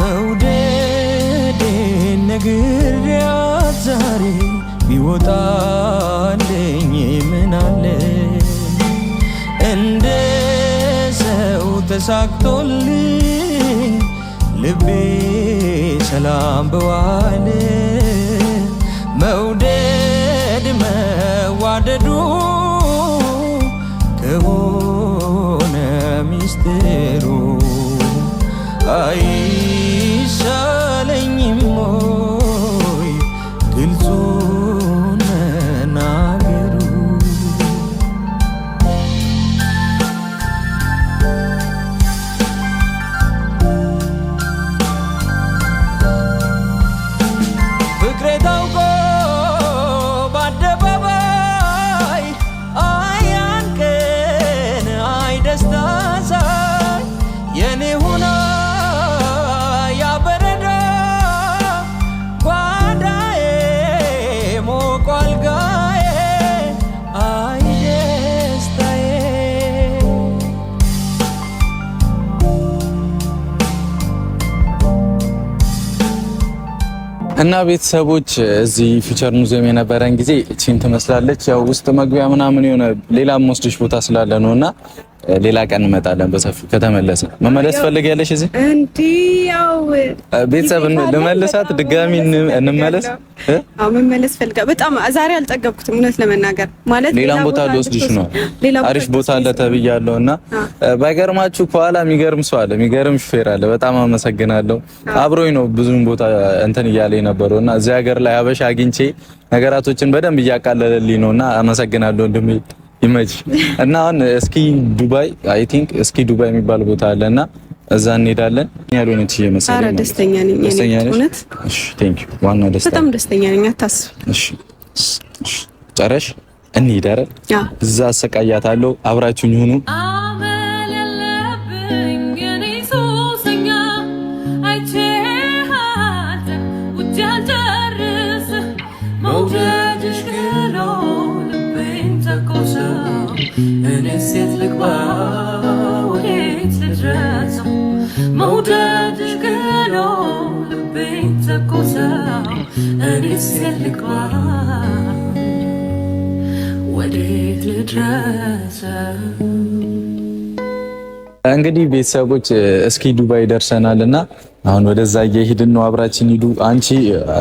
መውደዴን ነግሬያት ዛሬ ቢወጣልኝ ምናለ እንደ ሰው ተሳክቶልኝ ልቤ ሰላም በዋለ መውደድ መዋደዱ ከሆነ ሚስጥሩ አይሻለኝም ወይ ግልጹን መናገሩ ፍቅሬ ታውቆ በአደባባይ አያን ቀን አይ ደስታ ሳይ የኔ ሆና ያበረዳ ጓዳዬ ሞቆ አልጋዬ አይ ደስታዬ እና ቤተሰቦች እዚህ ፊቸር ሙዚየም የነበረን ጊዜ እቺን ትመስላለች። ያው ውስጥ መግቢያ ምናምን የሆነ ሌላም ወስድሽ ቦታ ስላለ ነውና ሌላ ቀን እንመጣለን በሰፊው ከተመለሰ። መመለስ ፈልጊያለሽ እዚህ እንዴ? ያው ቤተሰብ ልመልሳት ድጋሚ እንመለስ። አዎ መመለስ ፈልጋ በጣም ዛሬ አልጠገብኩትም እውነት ለመናገር ማለት ሌላም ቦታ ልወስድሽ ነው። አሪፍ ቦታ አለ ተብያለሁና ባይገርማችሁ ከኋላ የሚገርም ሰው አለ፣ የሚገርም ሹፌር አለ። በጣም አመሰግናለሁ። አብሮኝ ነው ብዙም ቦታ እንትን እያለ ነበርና እዚህ ሀገር ላይ አበሻ አግኝቼ ነገራቶችን በደንብ እያቃለለልኝ ነውና አመሰግናለሁ ወንድሜ። ይመች እና አሁን እስኪ ዱባይ አይ ቲንክ እስኪ ዱባይ የሚባል ቦታ አለና እዛ እንሄዳለን። ያልሆነች እየመሰለኝ ነው። ደስተኛ ነኝ እውነት። እሺ ቴንክ ዩ። ዋና ደስታ በጣም ደስተኛ ነኝ አታስብ። እሺ ጨረሽ እንሂድ አይደል? እዛ አሰቃያታለሁ። አብራችሁኝ ሁኑ። እኔ ሴት ልግባ ወዴት ልድረሰው መውደድሽ ገሎ ልቤን ተኮሰው እኔ ሴት ልግባ ወዴት ልድረሰው። እንግዲህ ቤተሰቦች እስኪ ዱባይ ደርሰናልና አሁን ወደዛ እየሄድን ነው። አብራችን ሂዱ። አንቺ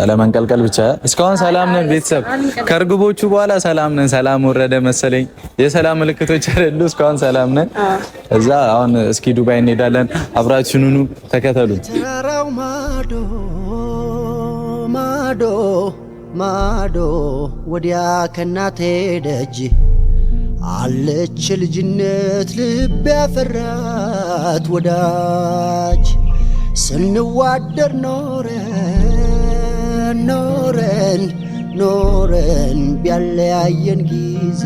ለመንቀልቀል ብቻ እስካሁን ሰላም ነን። ቤተሰብ ከርግቦቹ በኋላ ሰላም ነን። ሰላም ወረደ መሰለኝ። የሰላም ምልክቶች አይደሉ? እስካሁን ሰላም ነን። እዛ አሁን እስኪ ዱባይ እንሄዳለን። አብራችን ሁኑ፣ ተከተሉ። ተራራው ማዶ ማዶ ማዶ ወዲያ ከናቴ ደጅ አለች ልጅነት ልብ ያፈራት ወዳጅ ስንዋደር ኖረን ኖረን ኖረን ቢያለያየን ጊዜ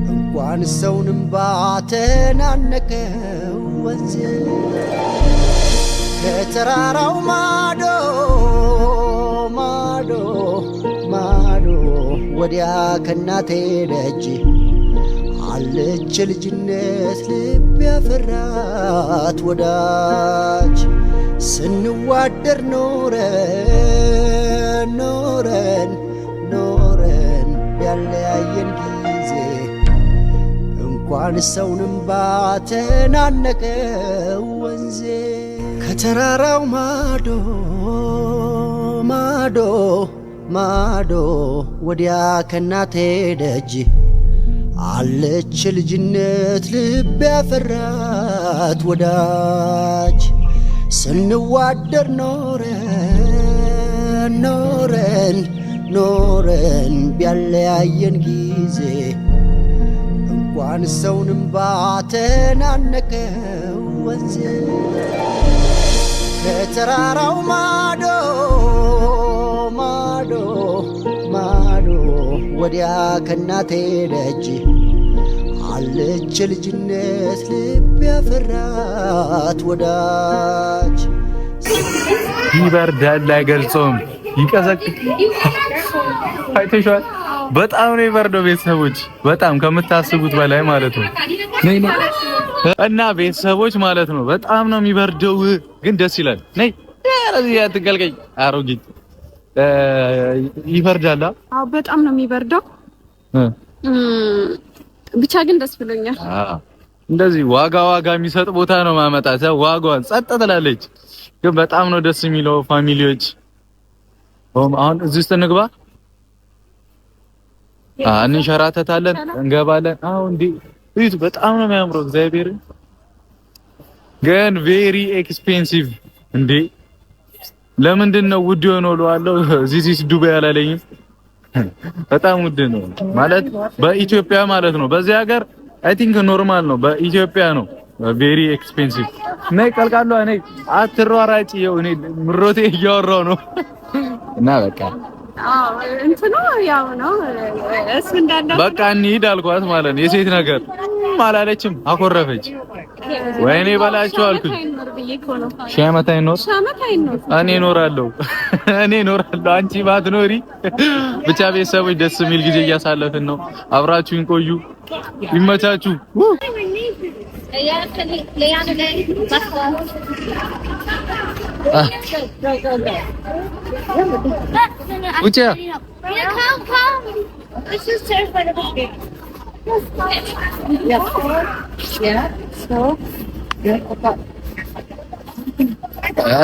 እንኳን ሰውንም ባተናነቀው ወንዝ ከተራራው ማዶ ማዶ ማዶ ወዲያ ከናቴ ደጅ አለች ልጅነት ልብ ያፈራት ወዳጅ ስንዋደር ኖረን ኖረን ኖረን ያለያየን ጊዜ እንኳን ሰውንም ባተናነቀው ወንዜ ከተራራው ማዶ ማዶ ማዶ ወዲያ ከናቴ ደጅ አለች ልጅነት ልብ ያፈራት ወዳጅ ስንዋደር ኖረን ኖረን ኖረን ቢያለያየን ጊዜ እንኳን ሰውንም ባተናነቀው ወንዝ ከተራራው ማዶ ማዶ ማዶ ወዲያ ከናቴ ደጅ አለች ልጅነት ልብ ያፈራት ወዳጅ ይበርዳል አይገልጾም ይቀዘቅዝ አይተሽዋል። በጣም ነው የበረደው ቤተሰቦች፣ በጣም ከምታስቡት በላይ ማለት ነው። ነይ ነይ እና ቤተሰቦች ማለት ነው በጣም ነው የሚበርደው፣ ግን ደስ ይላል። ነይ ያረዚ ያትገልገኝ አሮጊት ይበርዳል። አዎ በጣም ነው የሚበርደው። ብቻ ግን ደስ ብሎኛል። እንደዚህ ዋጋ የሚሰጥ ቦታ ነው ማመጣት። ዋጋዋን ጸጥ ትላለች፣ ግን በጣም ነው ደስ የሚለው። ፋሚሊዎች አሁን እዚህ ውስጥ እንግባ፣ እንሸራተታለን፣ እንገባለን። አሁን እንዴ በጣም ነው የሚያምረው። እግዚአብሔር ግን ቬሪ ኤክስፔንሲቭ እንዴ! ለምንድን ነው ውድ የሆነው እለዋለሁ። እዚህ ዱባይ አላለኝም። በጣም ውድ ነው ማለት በኢትዮጵያ ማለት ነው። በዚህ ሀገር አይ ቲንክ ኖርማል ነው፣ በኢትዮጵያ ነው ቬሪ ኤክስፔንሲቭ። ነይ ቀልቃሏ ነይ፣ አትሯራጪ። እኔ ምሮቴ እያወራሁ ነው እና በቃ እንትኑ ያው ነው እሱ እንዳንዳ በቃ እንሂድ አልኳት ማለት ነው። የሴት ነገር አላለችም፣ አኮረፈች። ወይኔ በላችሁ አልኩኝ። ሻመት አይኖር እኔ እኖራለሁ አንቺ ባትኖሪ። ብቻ ቤተሰቦች ደስ የሚል ጊዜ እያሳለፍን ነው። አብራችሁኝ ቆዩ፣ ይመቻችሁ። ውጪ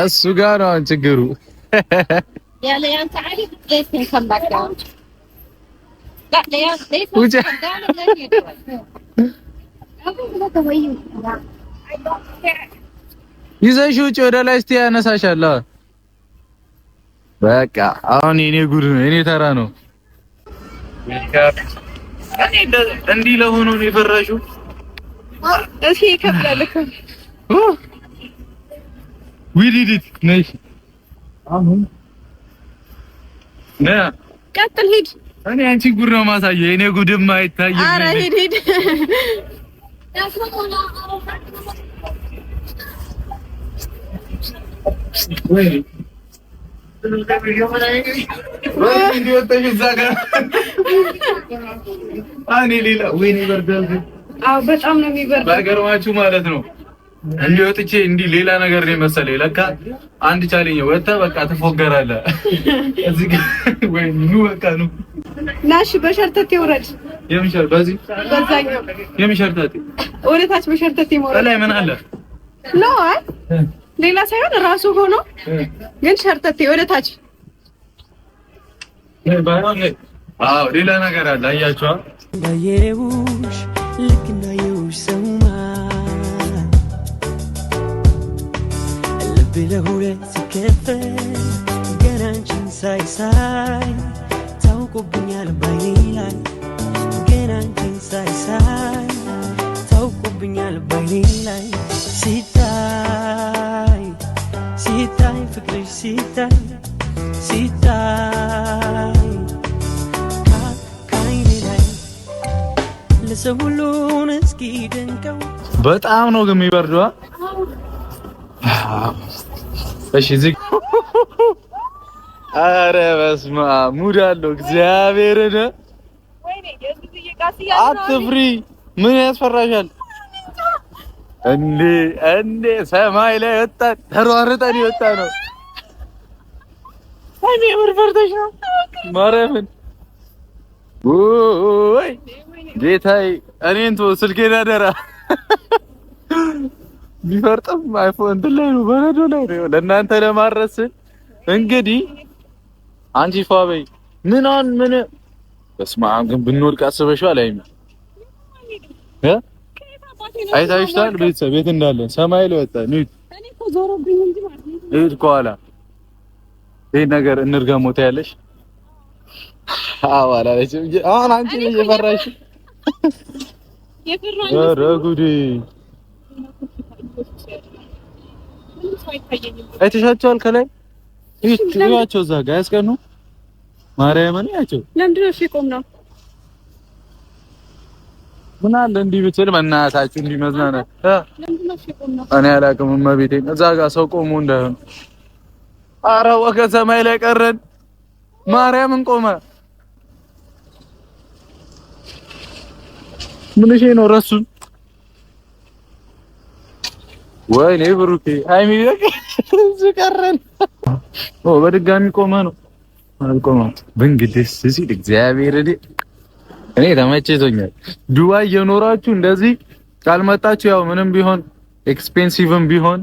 እሱ ጋር ነው ችግሩ። ይዘሽ ውጪ ወደ ላይ እስቲ ያነሳሻል። በቃ አሁን የኔ ጉድ ነው፣ የኔ ተራ ነው። እንዲህ ለሆኑ ነው የፈራሽው? እሺ ይከብዳል እኮ ዊዲዲት ነሽ። አሁን ቀጥል፣ ሂድ። እኔ አንቺ ጉድ ነው ማሳየው፣ የኔ ጉድማ አይታየም። ኧረ ሂድ በጣም ነው የሚበርደው። ባገርማችሁ ማለት ነው እንዲህ ወጥቼ እንዲህ ሌላ ነገር ነው መሰለኝ። ለካ አንድ ቻሌንጅ ወጣ፣ በቃ ትፎገራለህ እዚህ ጋር ወይ ኑ በቃ ኑ ናሽ በሸርተቴ ወረድ። የምሸር በዚህ በዛኛው የምሸርተቴ ወደታች በሸርተቴ ወረድ። ላይ ምን አለ ነው? አይ ሌላ ሳይሆን ራሱ ሆኖ ግን ሸርተቴ ወደታች። አዎ ሌላ ነገር አለ። አያችኋ እንዳየውሽ ልክ እንዳየውሽ ሰውማ ልብ ለሁለት ሲከፈል ገና አንቺን ሳይ ታውቆብኛል ባይኔ ላይ ገና አንቺን ሳይ ታውቆብኛል ባይኔ ላይ ሲታይ ፍቅርሽ ሲታይ ከዓይኔ ላይ ለሰው ሁሉን እስኪ ደንቀው። በጣም ነው ግን የሚበርደው። እሺ ዝግ። ኧረ በስመ አብ ሙድ አለው እግዚአብሔርን። አትፍሪ፣ ምን ያስፈራሻል? እንዴ ሰማይ ላይ ወጣን፣ ተሯርጠን የወጣ ነው። እኔ ወርፈርተሽ ነው ማርያምን። ወይ ጌታዬ፣ እኔን ተው፣ ስልኬን አደራ። ቢፈርጥም አይፎን እንትን ላይ ነው፣ በረዶ ላይ ነው። ለእናንተ ለማድረስ እንግዲህ አንቺ ፏበይ ምን በስመ አብ ግን ብንወድቅ አስበሽዋል? አይታይሽታል? ቤተሰብ ቤት እንዳለን ሰማይ ላይ ወጣ ነው። እኔ እኮ ዞሮብኝ እንጂ ማለት ነው። እህ ከኋላ ይሄ ነገር እንርገሞታ ያለሽ አዋላለች። አሁን አንቺ እየፈራሽ ኧረ ጉዴ! አይተሻቸዋል? ከላይ ይኸዋቸው እዛ ጋር ያስቀኑ ማርያምን ያቸው። ለምንድን ነው እሺ ቆም ነው? ምን አለ እንዲህ ብትል በእናታችሁ እንዲህ መዝናናት። ለምንድን ነው እሺ ቆም ነው? እኔ አላውቅም። እመቤቴን እዛ ጋር ሰው ቆሞ እንዳይሆን። ኧረ ወከ ሰማይ ላይ ቀረን። ማርያምን ቆመ። ምን እሺ ነው ረሱን ወይኔ ብሩኬ ሃይሚ በቃ ዝቀረን በድጋሚ ቆመ ነው አልቆመም። በእንግዲህ ሲል እግዚአብሔር እኔ ተመችቶኛል። ዱባይ የኖራችሁ እንደዚህ ካልመጣችሁ ያው ምንም ቢሆን ኤክስፔንሲቭም ቢሆን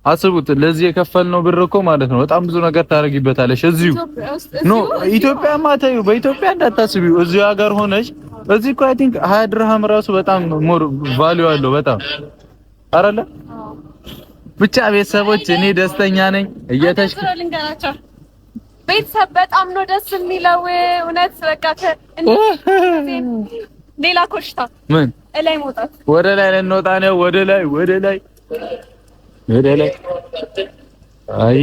አስቡት። ለዚህ የከፈልነው ብር እኮ ማለት ነው በጣም ብዙ ነገር ታደርጊበታለሽ። እዚሁ ኖ ኢትዮጵያማ ታዩ በኢትዮጵያ እንዳታስቢው እዚሁ ሀገር ሆነሽ እዚህ እኮ አይ ቲንክ 20 ድርሃም ራሱ በጣም ሞር ቫልዩ አለው በጣም አይደለ? ብቻ ቤተሰቦች እኔ ደስተኛ ነኝ። ቤተሰብ በጣም ነው ደስ የሚለው እውነት በቃ ሌላ ኮሽታ ምን ላይ መውጣት ወደ ላይ ልንወጣ ነው። ወደ ላይ አይ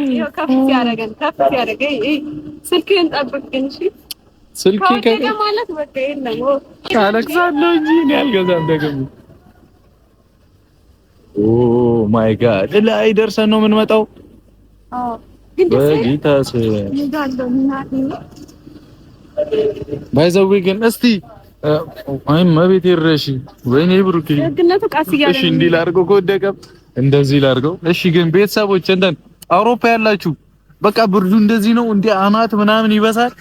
ይሄው ከፍ ሲያደርገን ስልክህን ጠብቅ ግን እሺ። ስልኬ ማለት በቃ የለም አለክሳለሁ እንጂ እኔ አልገዛም ደግሞ። ኦ ማይ ጋድ ላይ ደርሰን ነው የምንመጣው። ግን በጌታስ ባይዘው ግን እስቲ አይም መቤት ይረሺ ወይኔ ብሩኬ ደግነቱ ቃስ ይያለ እሺ እንዲህ ላድርገው ከወደቀም እንደዚህ ላድርገው። እሺ ግን ቤተሰቦች እንትን አውሮፓ ያላችሁ በቃ ብርዱ እንደዚህ ነው እንዴ አናት ምናምን ይበሳል።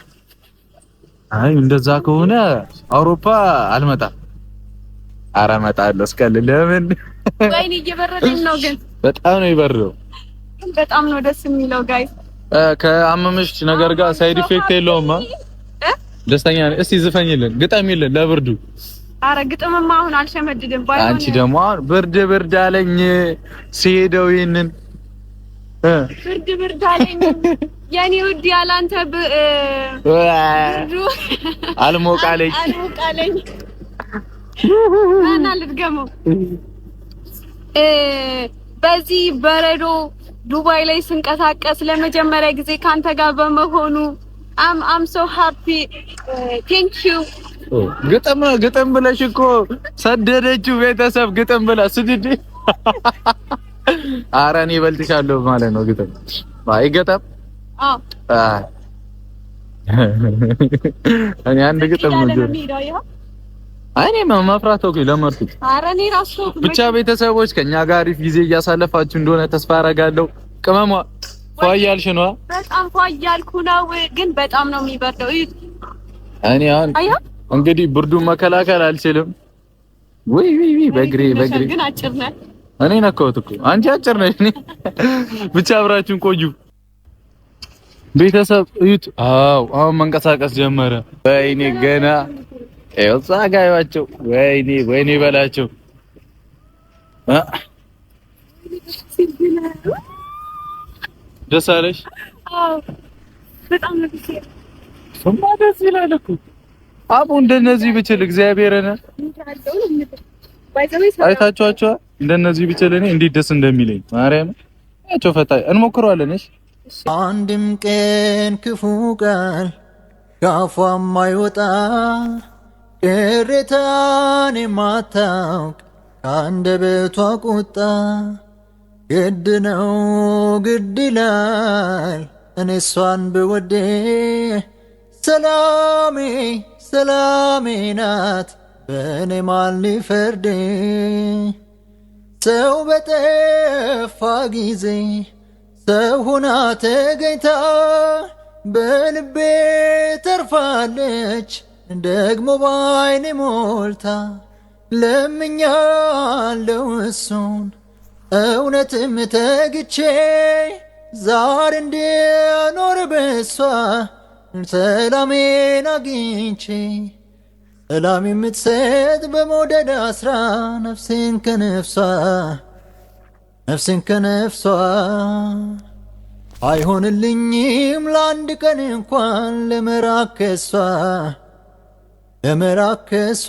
አይ እንደዛ ከሆነ አውሮፓ አልመጣም። ኧረ እመጣለሁ እስከል ለምን ወይኔ እየበረደኝ ነው ግን በጣም ነው ይበርደው። በጣም ነው ደስ የሚለው ጋይስ። ከአመመሽ ነገር ጋር ሳይድ ኢፌክት የለውም። ደስተኛ ነኝ። እስቲ ዝፈኝልን ግጠሚልን ለብርዱ። አረ ግጥምማ አሁን አልሸመድድም ባይሆን አንቺ ደግሞ ብርድ አለኝ ሲሄደው ይሄንን ብርድ አለኝ የኔ ውድ ያላንተ ብርዱ አልሞቃለኝ እና ልድገመው በዚህ በረዶ ዱባይ ላይ ስንቀሳቀስ ለመጀመሪያ ጊዜ ካንተ ጋር በመሆኑ I'm so happy thank you ግጥም ብለሽ እኮ ሰደደችው ቤተሰብ ግጥም ብላ ስድድ ኧረ እኔ እበልጥሻለሁ ማለት ነው ግጥም አይገጠም እኔ አንድ ግጥም ነው እኔ መፍራት ኦኬ ለመርኩት ኧረ እኔ ራሱ ብቻ ቤተሰቦች ከኛ ጋር አሪፍ ጊዜ እያሳለፋችሁ እንደሆነ ተስፋ አደርጋለሁ። ቅመሟ ፏያልሽ ነው በጣም ፏያልኩ ነው ግን በጣም ነው የሚበርደው። እኔ አሁን እንግዲህ ብርዱን መከላከል አልችልም። ወይ በግሬ ግን አጭር ነህ። እኔ ነካሁት እኮ አንቺ አጭር ነሽ። ብቻ አብራችሁን ቆዩ ቤተሰብ እዩት። አሁን መንቀሳቀስ ጀመረ። ወይኔ ገና እዛ ጋያቸው ወይኔ በላቸው ደስ አለሽ? አዎ በጣም ነው ደስ ይላል እኮ አቡ እንደነዚህ ብችል እግዚአብሔርን አይታችኋቸዋል። እንደነዚህ ብችል እኔ እንዴት ደስ እንደሚለኝ ማርያም ያቸው ፈታይ እንሞክረዋለን። እሺ አንድም ቀን ክፉ ቃል ካፏ የማይወጣ ቅሬታን የማታውቅ ከአንደበቷ ቁጣ ግድ ነው ግድ ይላል እኔ እሷን ብወዴ ሰላሜ ናት በእኔ ማን ሊፈርድ ሰው በጠፋ ጊዜ ሰው ሆና ተገኝታ በልቤ ተርፋለች ደግሞ ባይኔ ሞልታ ለምኛለው እሱን እውነትም ተግቼ ዛሬ እንድኖር በሷ ሰላሜን አግኝቼ ሰላም የምትሰጥ በመውደድ አስራ ነፍሴን ከነፍሷ አይሆንልኝም ለአንድ ቀን እንኳን ለመራቅ ከሷ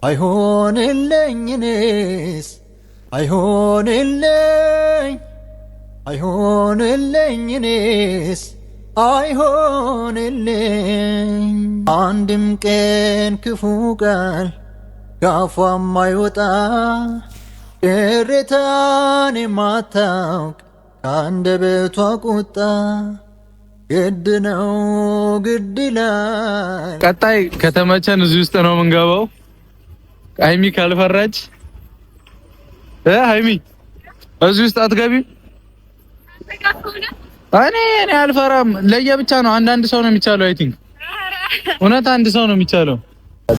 አይሆንልኝ እኔስ አይሆንልኝ እኔስ አይሆንልኝ አንድም ቀን ክፉ ቃል ካፏ የማይወጣ ቅሬታን የማታውቅ ከአንደበቷ ቁጣ ግድ ነው ግድ ይላል። ቀጣይ ከተመቸን እዚህ ውስጥ ነው የምንገባው። ሃይሚ ካልፈራች ሃይሚ እዚህ ውስጥ አትገቢም? እኔ አልፈራም። ለየብቻ ነው። አንዳንድ ሰው ነው የሚቻለው። አይ ቲንክ እውነት አንድ ሰው ነው የሚቻለው።